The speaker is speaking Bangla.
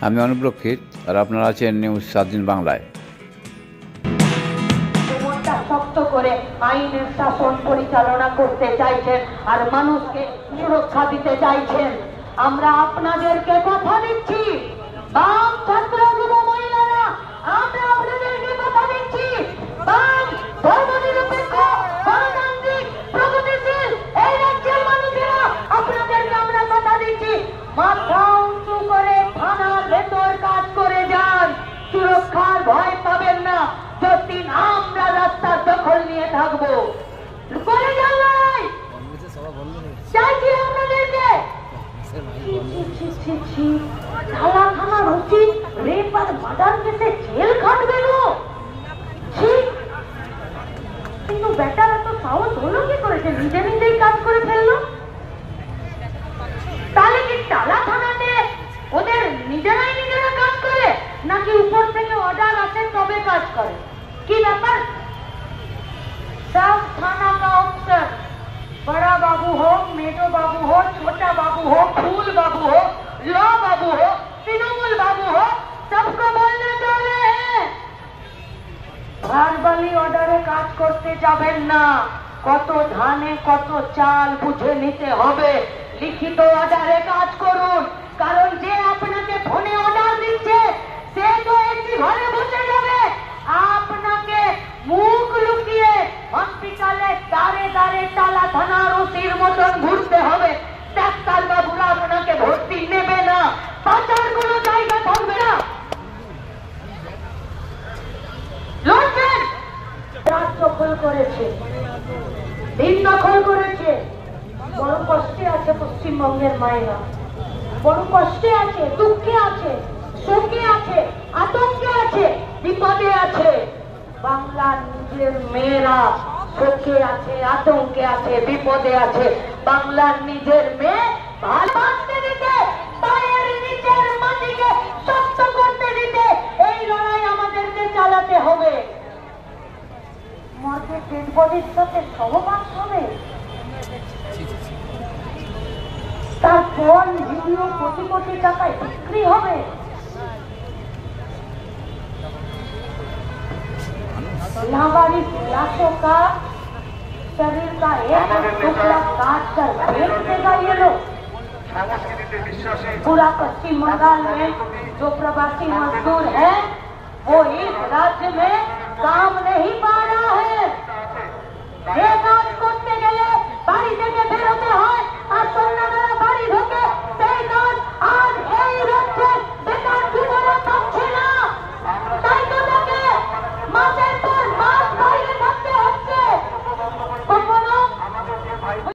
আমি অনুপ রক্ষিত, আর আপনারা আছেন নিউজ 7 দিন বাংলায়। শক্ত করে আইনের শাসন পরিচালনা করতে চাইছেন আর মানুষকে সুরক্ষা দিতে চাইছেন। আমরা আপনাদেরকে কথা দিচ্ছি, বাম ছাত্র যুব মহিলারা, আমরা আপনাদেরকে কথা দিচ্ছি, বাম ধর্মনিরপেক্ষ গণতান্ত্রিক প্রগতিশীল এই রাজ্যের মানুষেরা আপনাদেরকে আমরা কথা দিচ্ছি, মাথা উঁচু করে থানার ভেতর কাজ করে যান, সুরক্ষার ভয় পাবেন না। যতদিন আমরা রাস্তার দখল নিয়ে থাকবো করে যান নাই চাইছি আপনাদেরকে। ঢালা থানার উচিত রেপ আর মার্ডার কেসে জেল খাটবে গো। কিন্তু বেটারা তো সাহস হলো কি করেছে, নিজে নিজেই কাজ করে ফেললো। তাহলে কি টালা থানাতে ওদের নিজেরা কাজ করে, নাকি উপর থেকে অর্ডার আসে তবে কাজ করে? কি ব্যাপার? सब थाना का अफसर, बड़ा बाबू हो, मेजो बाबू हो, छोटा बाबू हो, फूल बाबू हो, लॉ बाबू हो, तृणमूल बाबू हो, सबको बोलने जा रहे हैं ভার্বালি অর্ডারে কাজ করতে যাবেন না। কত ধানে কত চাল বুঝে নিতে হবে, লিখিত অর্ডারে কাজ করুন। কারণ যে আপনাকে ফোনে অর্ডার দিচ্ছে সে তো একটি ঘরে বসে যাবে, আপনাকে মুখ লুকিয়ে হসপিটালে দাঁড়ে দাঁড়ে টালা থানার ওসির মতন ঘুরতে হবে। ডাক্তার বাবুরা আপনাকে ভর্তি নেবে না, বাঁচার কোনো জায়গা থাকবে না। লড়ছেন, রাত দখল করেছে, দিন দখল করেছে। বড় কষ্টে আছে পশ্চিমবঙ্গের মায়েরা, বড় কষ্টে আছে, দুঃখে আছে, শোকে আছে, আতঙ্কে আছে, বিপদে আছে। বাংলার নিজের মেয়েরা শোকে আছে, আতঙ্কে আছে, বিপদে আছে। বাংলার নিজের মেয়ে ভালোবাসতে দিতে, পায়ের নিচের মাটিকে শক্ত করতে দিতে এই লড়াই আমাদেরকে চালাতে হবে। মর্গে ডেড বডির সাথে সহবাস হবে, তার ফোন ভিডিও কোটি কোটি টাকায় বিক্রি হবে। नाबालिग लाशों का शरीर का एक टुकड़ा काट कर फेंक देगा ये लोग। पूरा पश्चिम बंगाल में जो प्रवासी मजदूर है वो इस राज्य में काम नहीं पा रहा है। काज करते गए बाड़ी থেকে